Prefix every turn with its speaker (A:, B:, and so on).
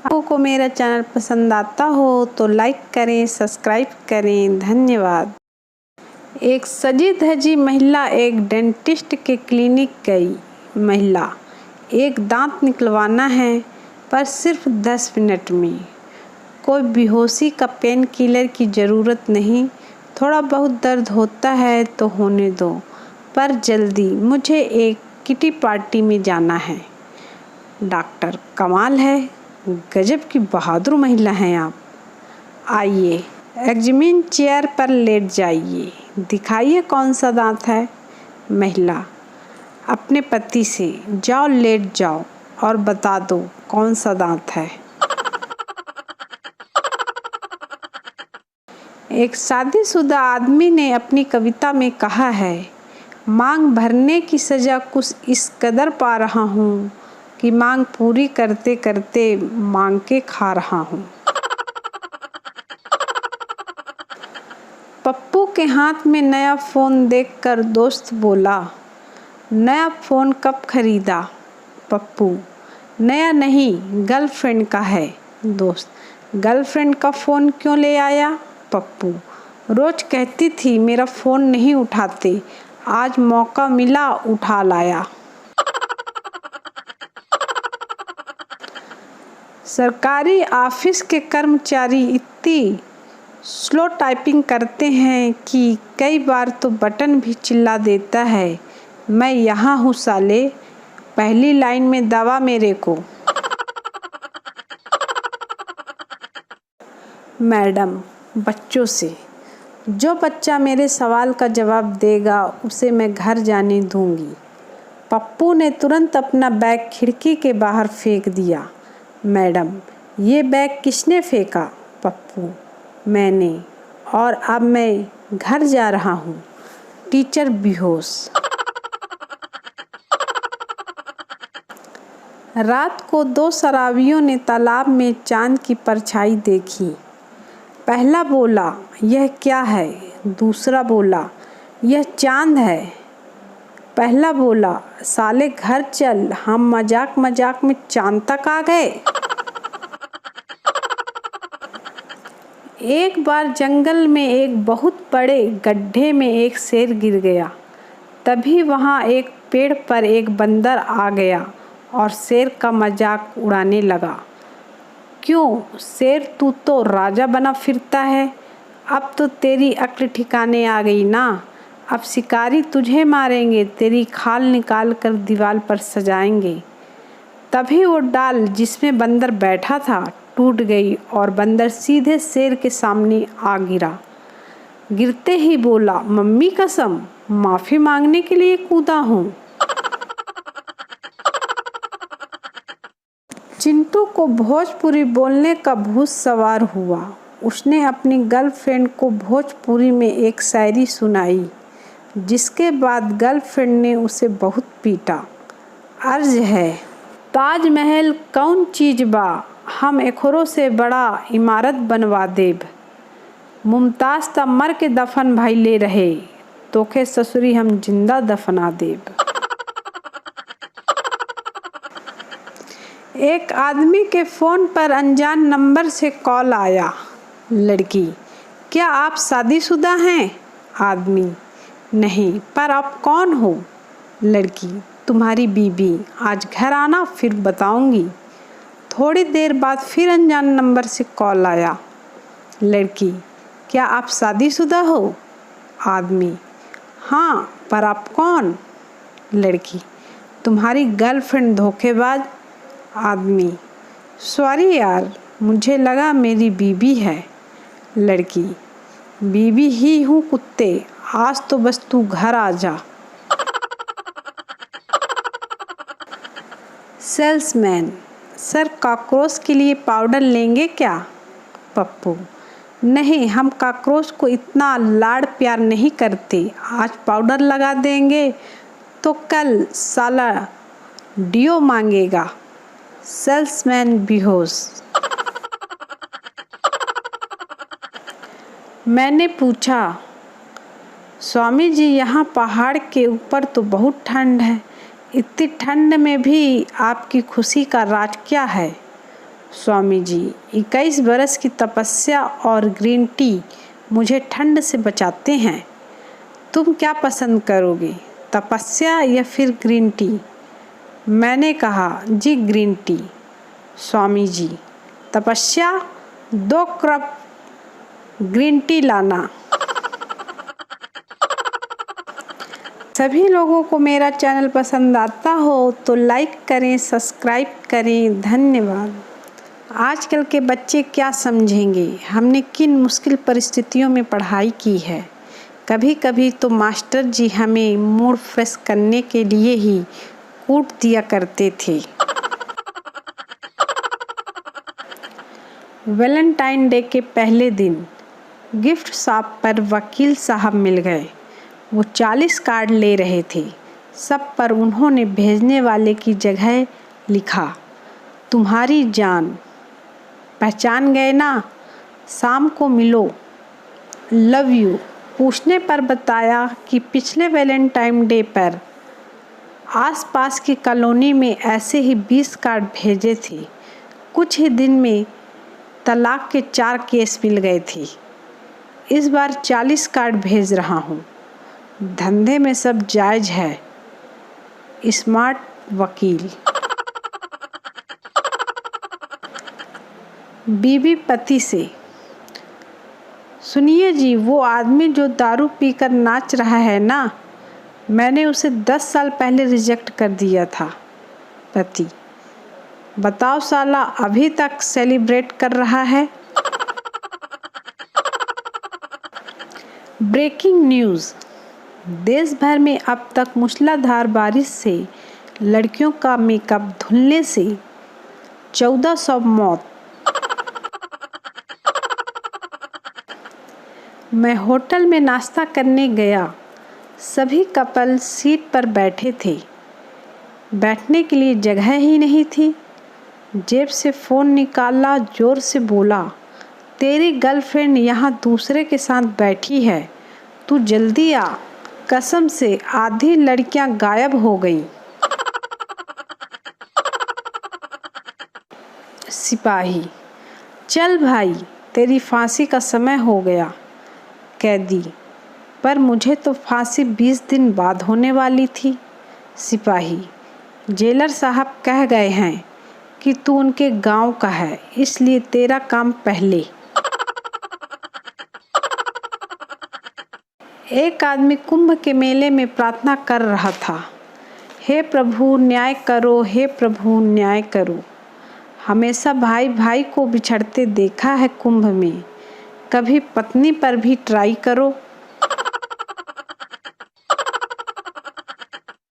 A: आपको मेरा चैनल पसंद आता हो तो लाइक करें, सब्सक्राइब करें। धन्यवाद। एक सजी धजी महिला एक डेंटिस्ट के क्लिनिक गई। महिला, एक दांत निकलवाना है पर सिर्फ 10 मिनट में। कोई बेहोशी का पेन किलर की ज़रूरत नहीं, थोड़ा बहुत दर्द होता है तो होने दो, पर जल्दी, मुझे एक किटी पार्टी में जाना है। डॉक्टर, कमाल है, गजब की बहादुर महिला हैं आप। आइए, एग्जामिन चेयर पर लेट जाइए, दिखाइए कौन सा दांत है। महिला, अपने पति से, जाओ लेट जाओ और बता दो कौन सा दांत है। एक शादीशुदा आदमी ने अपनी कविता में कहा है, मांग भरने की सज़ा कुछ इस कदर पा रहा हूँ कि मांग पूरी करते करते मांग के खा रहा हूँ। पप्पू के हाथ में नया फ़ोन देखकर दोस्त बोला, नया फ़ोन कब खरीदा? पप्पू, नया नहीं, गर्लफ्रेंड का है। दोस्त, गर्लफ्रेंड का फ़ोन क्यों ले आया? पप्पू, रोज़ कहती थी मेरा फ़ोन नहीं उठाते, आज मौका मिला उठा लाया। सरकारी ऑफिस के कर्मचारी इतनी स्लो टाइपिंग करते हैं कि कई बार तो बटन भी चिल्ला देता है, मैं यहाँ हूँ साले, पहली लाइन में दबा मेरे को। मैडम, बच्चों से, जो बच्चा मेरे सवाल का जवाब देगा उसे मैं घर जाने दूंगी। पप्पू ने तुरंत अपना बैग खिड़की के बाहर फेंक दिया। मैडम, ये बैग किसने फेंका? पप्पू, मैंने, और अब मैं घर जा रहा हूँ। टीचर बेहोश। रात को 2 शराबियों ने तालाब में चांद की परछाई देखी। पहला बोला, यह क्या है? दूसरा बोला, यह चांद है। पहला बोला, साले घर चल, हम मजाक मजाक में चांद तक आ गए। एक बार जंगल में एक बहुत बड़े गड्ढे में एक शेर गिर गया। तभी वहाँ एक पेड़ पर एक बंदर आ गया और शेर का मजाक उड़ाने लगा। क्यों शेर, तू तो राजा बना फिरता है, अब तो तेरी अक्ल ठिकाने आ गई ना। अब शिकारी तुझे मारेंगे, तेरी खाल निकाल कर दीवार पर सजाएंगे। तभी वो डाल जिसमें बंदर बैठा था टूट गई और बंदर सीधे शेर के सामने आ गिरा। गिरते ही बोला, मम्मी कसम, माफ़ी मांगने के लिए कूदा हूँ। चिंटू को भोजपुरी बोलने का भूत सवार हुआ। उसने अपनी गर्लफ्रेंड को भोजपुरी में एक शायरी सुनाई, जिसके बाद गर्लफ्रेंड ने उसे बहुत पीटा। अर्ज है, ताजमहल कौन चीज बा, हम एकरो से बड़ा इमारत बनवा देब। मुमताज़ ता मर के दफन भइले रहे, तोखे ससुरी हम जिंदा दफना देब। एक आदमी के फ़ोन पर अनजान नंबर से कॉल आया। लड़की, क्या आप शादीशुदा हैं? आदमी, नहीं, पर आप कौन हो? लड़की, तुम्हारी बीबी, आज घर आना फिर बताऊंगी। थोड़ी देर बाद फिर अनजान नंबर से कॉल आया। लड़की, क्या आप शादीशुदा हो? आदमी, हाँ, पर आप कौन? लड़की, तुम्हारी गर्लफ्रेंड धोखेबाज। आदमी, सॉरी यार, मुझे लगा मेरी बीबी है। लड़की, बीबी ही हूँ कुत्ते, आज तो बस तू घर आ जा। सेल्समैन, सर कॉकरोच के लिए पाउडर लेंगे क्या? पप्पू, नहीं, हम कॉकरोच को इतना लाड़ प्यार नहीं करते, आज पाउडर लगा देंगे तो कल साला डियो मांगेगा। सेल्समैन बेहोश। मैंने पूछा, स्वामी जी, यहाँ पहाड़ के ऊपर तो बहुत ठंड है, इतनी ठंड में भी आपकी खुशी का राज क्या है? स्वामी जी, 21 बरस की तपस्या और ग्रीन टी मुझे ठंड से बचाते हैं। तुम क्या पसंद करोगे, तपस्या या फिर ग्रीन टी? मैंने कहा, जी ग्रीन टी। स्वामी जी, तपस्या, 2 कप ग्रीन टी लाना। सभी लोगों को मेरा चैनल पसंद आता हो तो लाइक करें, सब्सक्राइब करें। धन्यवाद। आजकल के बच्चे क्या समझेंगे, हमने किन मुश्किल परिस्थितियों में पढ़ाई की है। कभी कभी तो मास्टर जी हमें मूड फ्रेश करने के लिए ही कूट दिया करते थे। वैलेंटाइन डे के पहले दिन गिफ्ट शॉप पर वकील साहब मिल गए। वो 40 कार्ड ले रहे थे। सब पर उन्होंने भेजने वाले की जगह लिखा, तुम्हारी जान। पहचान गए ना, शाम को मिलो, लव यू। पूछने पर बताया कि पिछले वैलेंटाइन डे पर आसपास की कॉलोनी में ऐसे ही 20 कार्ड भेजे थे। कुछ ही दिन में तलाक के 4 केस मिल गए थे। इस बार 40 कार्ड भेज रहा हूँ। धंधे में सब जायज़ है। स्मार्ट वकील। बीवी पति से, सुनिए जी, वो आदमी जो दारू पीकर नाच रहा है ना, मैंने उसे 10 साल पहले रिजेक्ट कर दिया था। पति, बताओ साला अभी तक सेलिब्रेट कर रहा है। ब्रेकिंग न्यूज़, देश भर में अब तक मूसलाधार बारिश से लड़कियों का मेकअप धुलने से 1400 मौत। मैं होटल में नाश्ता करने गया। सभी कपल सीट पर बैठे थे। बैठने के लिए जगह ही नहीं थी। जेब से फ़ोन निकाला, ज़ोर से बोला, तेरी गर्लफ्रेंड यहाँ दूसरे के साथ बैठी है, तू जल्दी आ। कसम से आधी लड़कियां गायब हो गईं। सिपाही, चल भाई, तेरी फांसी का समय हो गया। कैदी, पर मुझे तो फांसी 20 दिन बाद होने वाली थी। सिपाही, जेलर साहब कह गए हैं कि तू उनके गांव का है, इसलिए तेरा काम पहले। एक आदमी कुंभ के मेले में प्रार्थना कर रहा था, हे प्रभु न्याय करो, हे प्रभु न्याय करो। हमेशा भाई भाई को बिछड़ते देखा है कुंभ में, कभी पत्नी पर भी ट्राई करो।